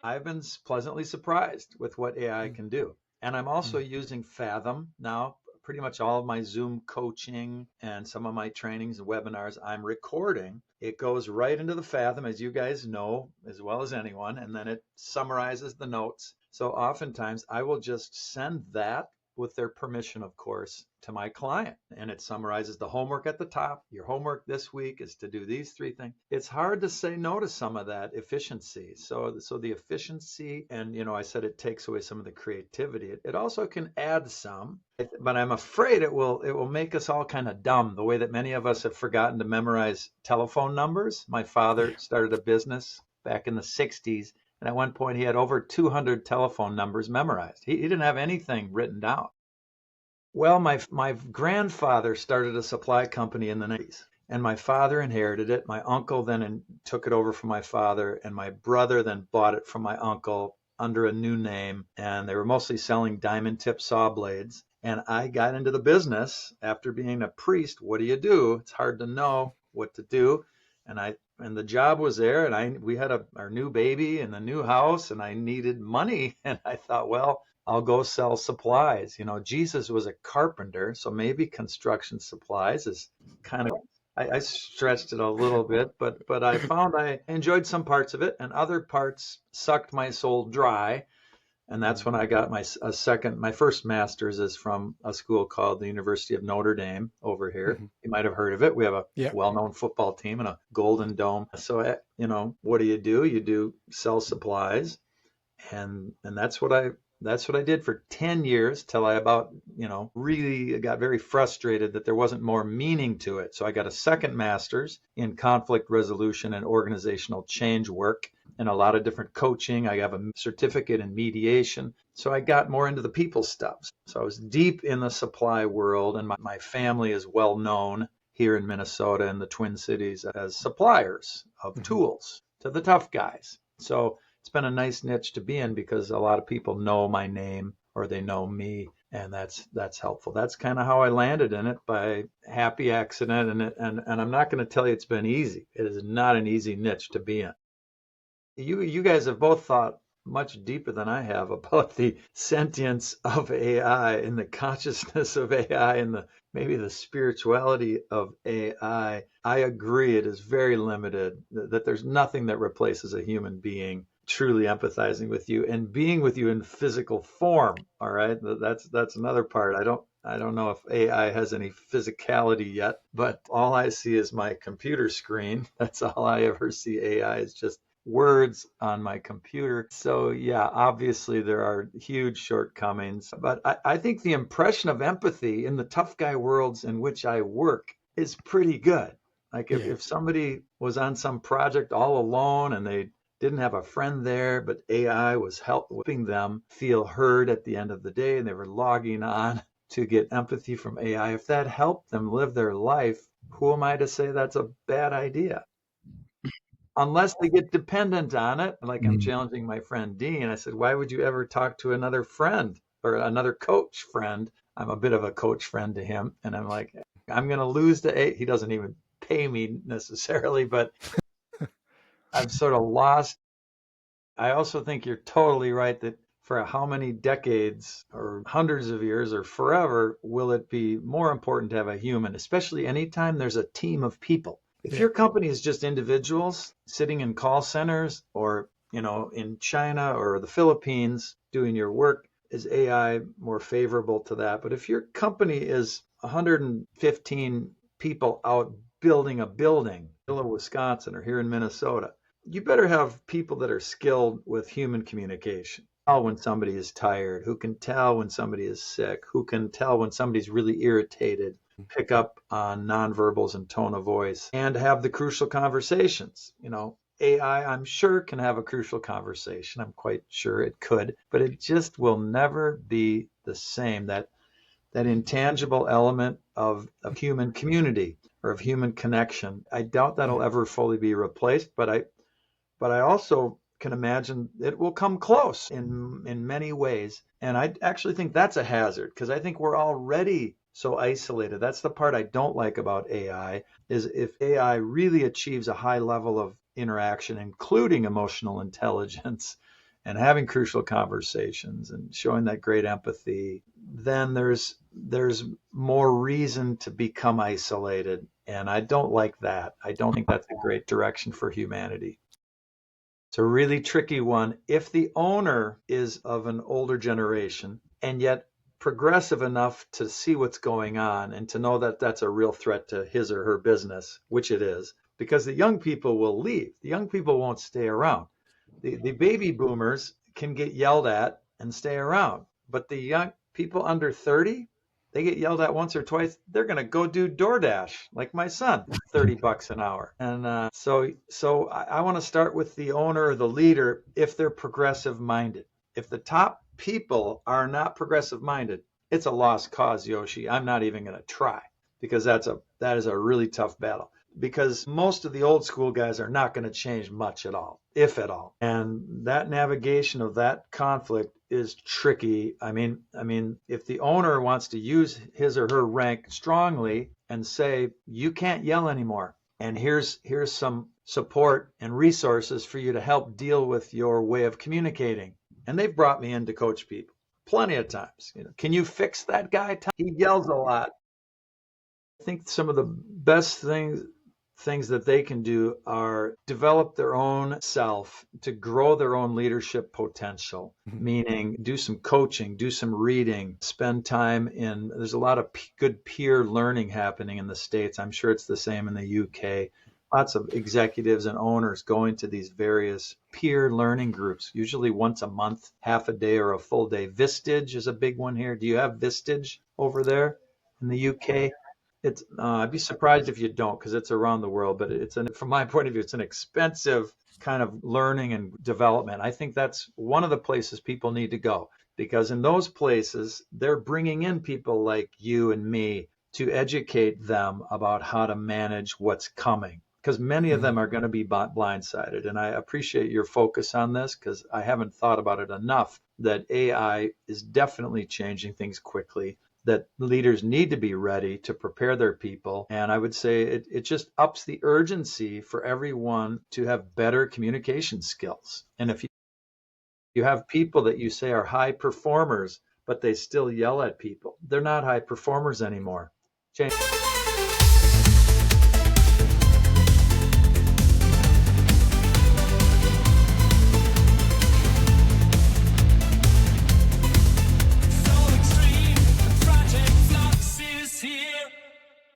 I've been pleasantly surprised with what AI Mm, can do. And I'm also mm, using Fathom now. Pretty much all of my Zoom coaching and some of my trainings and webinars I'm recording. It goes right into the Fathom, as you guys know as well as anyone, and then it summarizes the notes. So oftentimes I will just send that with their permission, of course, to my client. And it summarizes the homework at the top. Your homework this week is to do these three things. It's hard to say no to some of that efficiency. So the efficiency, and I said it takes away some of the creativity. It also can add some, but I'm afraid it will make us all kind of dumb, the way that many of us have forgotten to memorize telephone numbers. My father yeah. started a business back in the 60s, and at one point, he had over 200 telephone numbers memorized. He didn't have anything written down. Well, my grandfather started a supply company in the 90s, and my father inherited it. My uncle then took it over from my father, and my brother then bought it from my uncle under a new name. And they were mostly selling diamond tip saw blades. And I got into the business after being a priest. What do you do? It's hard to know what to do. And the job was there, and we had our new baby and the new house, and I needed money. And I thought, well, I'll go sell supplies. Jesus was a carpenter, so maybe construction supplies is kind of. I stretched it a little bit, but I found I enjoyed some parts of it, and other parts sucked my soul dry. And that's Mm, when I got my first master's is from a school called the University of Notre Dame over here. mhm. You might have heard of it. We have a Yeah. well-known football team and a Golden Dome. So, what do? You do sell supplies, and that's what I did for 10 years till I about, really got very frustrated that there wasn't more meaning to it. So I got a second master's in conflict resolution and organizational change work and a lot of different coaching. I have a certificate in mediation. So I got more into the people stuff. So I was deep in the supply world, and my family is well known here in Minnesota and the Twin Cities as suppliers of Mhm. tools to the tough guys. So it's been a nice niche to be in because a lot of people know my name or they know me, and that's helpful. That's kind of how I landed in it, by happy accident. And I'm not going to tell you it's been easy. It is not an easy niche to be in. You guys have both thought much deeper than I have about the sentience of AI and the consciousness of AI and maybe the spirituality of AI. I agree it is very limited, that there's nothing that replaces a human being truly empathizing with you and being with you in physical form. All right. That's another part. I don't know if AI has any physicality yet, but all I see is my computer screen. That's all I ever see. AI is just words on my computer. So, yeah, obviously there are huge shortcomings. But I think the impression of empathy in the tough guy worlds in which I work is pretty good. Like if, Yeah. if somebody was on some project all alone and they didn't have a friend there, but AI was helping them feel heard at the end of the day, and they were logging on to get empathy from AI. If that helped them live their life, who am I to say that's a bad idea? Unless they get dependent on it. Like, I'm Mm. challenging my friend Dean. I said, why would you ever talk to another friend or another coach friend? I'm a bit of a coach friend to him. And I'm like, I'm going to lose to eight. He doesn't even pay me necessarily, but I've sort of lost. I also think you're totally right that for how many decades or hundreds of years or forever will it be more important to have a human, especially anytime there's a team of people. If Yeah. your company is just individuals sitting in call centers or, in China or the Philippines doing your work, is AI more favorable to that? But if your company is 115 people out building a building in Wisconsin or here in Minnesota, you better have people that are skilled with human communication. Tell when somebody is tired, who can tell when somebody is sick, who can tell when somebody's really irritated, pick up on nonverbals and tone of voice, and have the crucial conversations. AI, I'm sure, can have a crucial conversation. I'm quite sure it could, but it just will never be the same. That intangible element of human community or of human connection. I doubt that'll Yeah. ever fully be replaced, but I also can imagine it will come close in many ways. And I actually think that's a hazard because I think we're already so isolated. That's the part I don't like about AI, is if AI really achieves a high level of interaction, including emotional intelligence, and having crucial conversations and showing that great empathy, then there's more reason to become isolated. And I don't like that. I don't think that's a great direction for humanity. It's a really tricky one. If the owner is of an older generation and yet progressive enough to see what's going on and to know that that's a real threat to his or her business, which it is, because the young people will leave. The young people won't stay around. The baby boomers can get yelled at and stay around, but the young people under 30, they get yelled at once or twice. They're going to go do DoorDash, like my son, $30 an hour. And so I want to start with the owner or the leader if they're progressive minded. If the top people are not progressive minded, it's a lost cause, Yoshi. I'm not even going to try, because that is a really tough battle. Because most of the old school guys are not going to change much at all, if at all. And that navigation of that conflict is tricky. I mean, if the owner wants to use his or her rank strongly and say, you can't yell anymore, and here's some support and resources for you to help deal with your way of communicating. And they've brought me in to coach people plenty of times. Can you fix that guy? He yells a lot. I think some of the best things that they can do are develop their own self to grow their own leadership potential, meaning do some coaching, do some reading, spend time there's a lot of good peer learning happening in the States. I'm sure it's the same in the UK. Lots of executives and owners going to these various peer learning groups, usually once a month, half a day or a full day. Vistage is a big one here. Do you have Vistage over there in the UK? I'd be surprised if you don't, because it's around the world, but from my point of view, it's an expensive kind of learning and development. I think that's one of the places people need to go, because in those places, they're bringing in people like you and me to educate them about how to manage what's coming, because many of them are going to be blindsided. And I appreciate your focus on this, because I haven't thought about it enough, that AI is definitely changing things quickly, that leaders need to be ready to prepare their people. And I would say it just ups the urgency for everyone to have better communication skills. And if you have people that you say are high performers, but they still yell at people, they're not high performers anymore. Change.